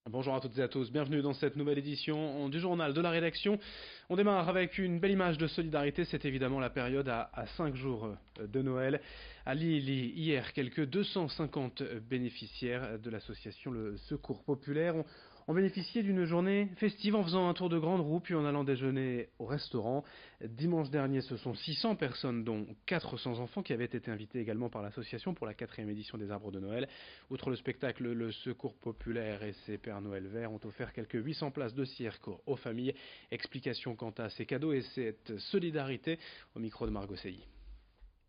Bonjour à toutes et à tous, bienvenue dans cette nouvelle édition du journal de la rédaction. On démarre avec une belle image de solidarité, c'est évidemment la période à 5 jours de Noël. À Lille, hier, quelques 250 bénéficiaires de l'association Le Secours Populaire ont bénéficié d'une journée festive en faisant un tour de grande roue puis en allant déjeuner au restaurant. Dimanche dernier, ce sont 600 personnes, dont 400 enfants, qui avaient été invités également par l'association pour la 4e édition des Arbres de Noël. Outre le spectacle, le Secours Populaire et ses Pères Noël verts ont offert quelques 800 places de cirque aux familles. Explication quant à ces cadeaux et cette solidarité au micro de Margot Seilly.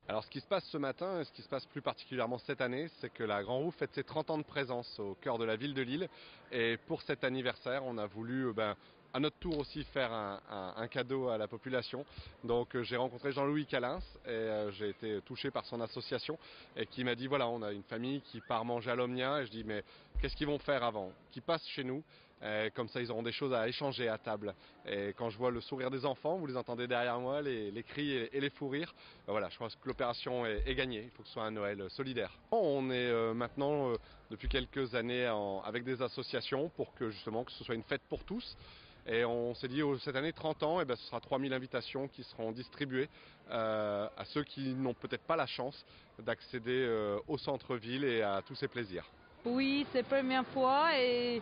Alors ce qui se passe ce matin, et ce qui se passe plus particulièrement cette année, c'est que la Grand Roue fête ses 30 ans de présence au cœur de la ville de Lille. Et pour cet anniversaire, on a voulu à notre tour aussi faire un cadeau à la population. Donc j'ai rencontré Jean-Louis Calins et j'ai été touché par son association et qui m'a dit voilà, on a une famille qui part manger à l'Omnia. Et je dis mais qu'est-ce qu'ils vont faire avant? Qu'ils passent chez nous. Et comme ça, ils auront des choses à échanger à table. Et quand je vois le sourire des enfants, vous les entendez derrière moi, les cris et les fous rires, voilà, je pense que l'opération est gagnée. Il faut que ce soit un Noël solidaire. On est maintenant, depuis quelques années, avec des associations pour que justement que ce soit une fête pour tous. Et on s'est dit, cette année, 30 ans, ce sera 3000 invitations qui seront distribuées à ceux qui n'ont peut-être pas la chance d'accéder au centre-ville et à tous ces plaisirs. Oui, c'est la première fois et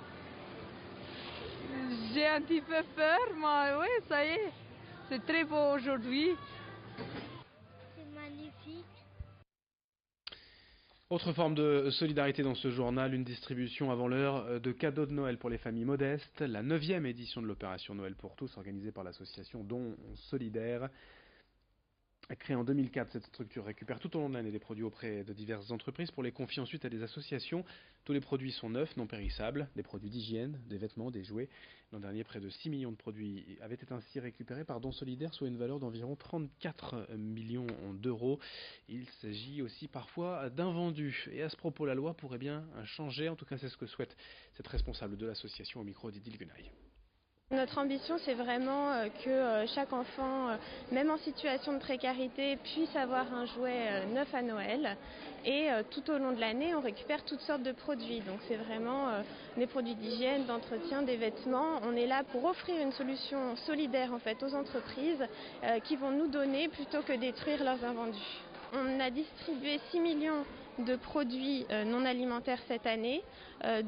j'ai un petit peu peur, mais oui, ça y est, c'est très beau aujourd'hui. C'est magnifique. Autre forme de solidarité dans ce journal, une distribution avant l'heure de cadeaux de Noël pour les familles modestes. La 9e édition de l'opération Noël pour tous, organisée par l'association Dons Solidaires. Créée en 2004, cette structure récupère tout au long de l'année des produits auprès de diverses entreprises pour les confier ensuite à des associations. Tous les produits sont neufs, non périssables, des produits d'hygiène, des vêtements, des jouets. L'an dernier, près de 6 millions de produits avaient été ainsi récupérés par Dons Solidaires, soit une valeur d'environ 34 millions d'euros. Il s'agit aussi parfois d'invendus. Et à ce propos, la loi pourrait bien changer, en tout cas c'est ce que souhaite cette responsable de l'association au micro d'Edil Guenaille. Notre ambition, c'est vraiment que chaque enfant, même en situation de précarité, puisse avoir un jouet neuf à Noël. Et tout au long de l'année, on récupère toutes sortes de produits. Donc c'est vraiment des produits d'hygiène, d'entretien, des vêtements. On est là pour offrir une solution solidaire en fait aux entreprises qui vont nous donner plutôt que détruire leurs invendus. On a distribué 6 millions de produits non alimentaires cette année,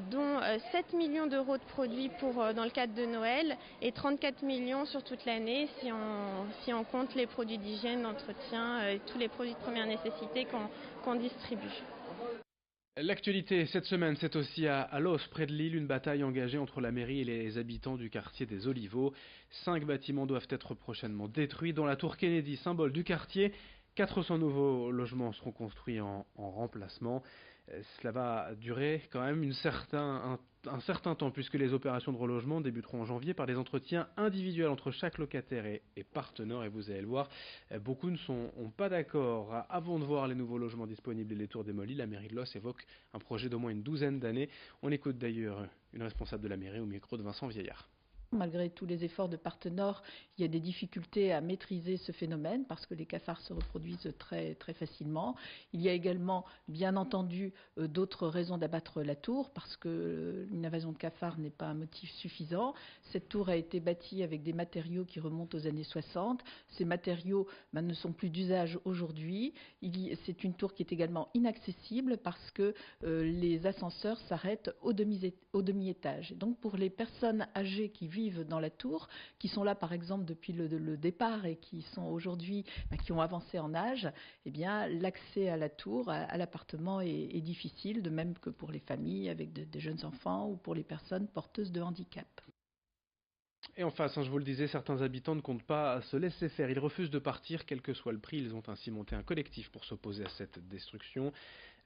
dont 7 millions d'euros de produits dans le cadre de Noël et 34 millions sur toute l'année si on compte les produits d'hygiène, d'entretien et tous les produits de première nécessité qu'on distribue. L'actualité cette semaine, c'est aussi à Los, près de Lille, une bataille engagée entre la mairie et les habitants du quartier des Oliveaux. 5 bâtiments doivent être prochainement détruits, dont la tour Kennedy, symbole du quartier. 400 nouveaux logements seront construits en remplacement. Cela va durer quand même un certain temps puisque les opérations de relogement débuteront en janvier par des entretiens individuels entre chaque locataire et partenaire. Et vous allez le voir, beaucoup ne sont pas d'accord. Avant de voir les nouveaux logements disponibles et les tours démolies, la mairie de Los évoque un projet d'au moins une douzaine d'années. On écoute d'ailleurs une responsable de la mairie au micro de Vincent Vieillard. Malgré tous les efforts de Partenord, il y a des difficultés à maîtriser ce phénomène parce que les cafards se reproduisent très, très facilement. Il y a également, bien entendu, d'autres raisons d'abattre la tour parce que une invasion de cafards n'est pas un motif suffisant. Cette tour a été bâtie avec des matériaux qui remontent aux années 60. Ces matériaux ne sont plus d'usage aujourd'hui. C'est une tour qui est également inaccessible parce que les ascenseurs s'arrêtent au demi-étage. Donc pour les personnes âgées qui vivent dans la tour, qui sont là par exemple depuis le départ et qui sont aujourd'hui, qui ont avancé en âge, eh bien l'accès à la tour, à l'appartement est difficile, de même que pour les familles avec des jeunes enfants ou pour les personnes porteuses de handicap. Et en face, je vous le disais, certains habitants ne comptent pas se laisser faire. Ils refusent de partir, quel que soit le prix. Ils ont ainsi monté un collectif pour s'opposer à cette destruction.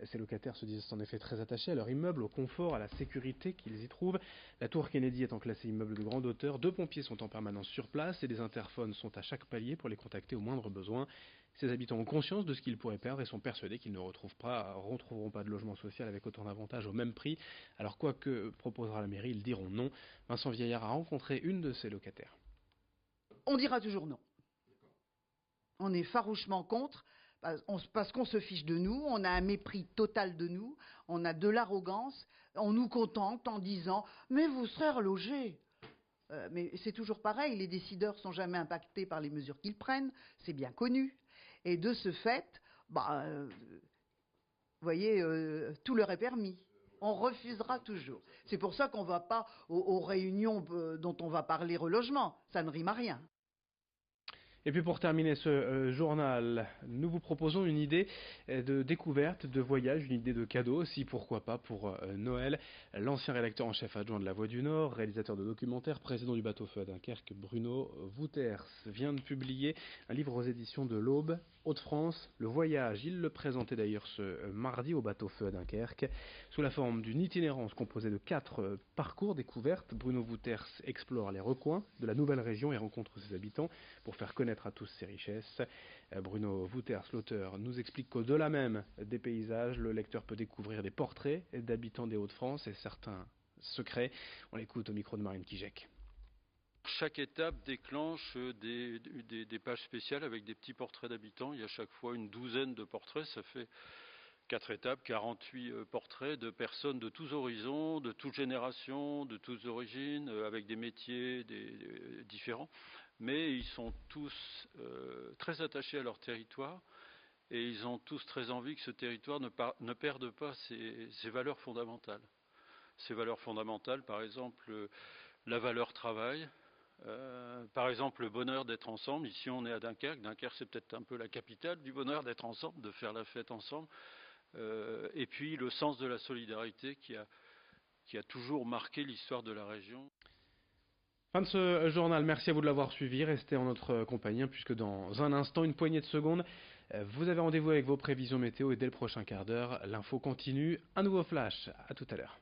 Ces locataires se disent en effet très attachés à leur immeuble, au confort, à la sécurité qu'ils y trouvent. La tour Kennedy étant classée immeuble de grande hauteur, 2 pompiers sont en permanence sur place et des interphones sont à chaque palier pour les contacter au moindre besoin. Ces habitants ont conscience de ce qu'ils pourraient perdre et sont persuadés qu'ils ne retrouveront pas de logement social avec autant d'avantages au même prix. Alors quoi que proposera la mairie, ils diront non. Vincent Vieillard a rencontré une de ces locataires. On dira toujours non. On est farouchement contre parce qu'on se fiche de nous, on a un mépris total de nous, on a de l'arrogance, on nous contente en disant « mais vous serez relogés ». Mais c'est toujours pareil, les décideurs sont jamais impactés par les mesures qu'ils prennent, c'est bien connu. Et de ce fait, vous voyez, tout leur est permis. On refusera toujours. C'est pour ça qu'on ne va pas aux réunions dont on va parler relogement. Ça ne rime à rien. Et puis pour terminer ce journal, nous vous proposons une idée de découverte, de voyage, une idée de cadeau aussi, pourquoi pas, pour Noël. L'ancien rédacteur en chef adjoint de La Voix du Nord, réalisateur de documentaires, président du bateau-feu à Dunkerque, Bruno Wouters, vient de publier un livre aux éditions de l'Aube, Hauts-de-France, Le Voyage. Il le présentait d'ailleurs ce mardi au bateau-feu à Dunkerque, sous la forme d'une itinérance composée de 4 parcours découvertes. Bruno Wouters explore les recoins de la nouvelle région et rencontre ses habitants pour faire connaître à tous ses richesses. Bruno Wouters, l'auteur, nous explique qu'au-delà même des paysages, le lecteur peut découvrir des portraits d'habitants des Hauts-de-France et certains secrets. On l'écoute au micro de Marine Kijek. Chaque étape déclenche des pages spéciales avec des petits portraits d'habitants. Il y a chaque fois une douzaine de portraits. Ça fait 4 étapes, 48 portraits de personnes de tous horizons, de toutes générations, de toutes origines, avec des métiers différents. Mais ils sont tous très attachés à leur territoire et ils ont tous très envie que ce territoire ne perde pas ses valeurs fondamentales. Ces valeurs fondamentales, par exemple, la valeur travail, par exemple le bonheur d'être ensemble. Ici on est à Dunkerque. Dunkerque c'est peut-être un peu la capitale du bonheur d'être ensemble, de faire la fête ensemble. Et puis le sens de la solidarité qui a toujours marqué l'histoire de la région. Fin de ce journal, merci à vous de l'avoir suivi, restez en notre compagnie puisque dans un instant, une poignée de secondes, vous avez rendez-vous avec vos prévisions météo et dès le prochain quart d'heure, l'info continue, un nouveau flash, à tout à l'heure.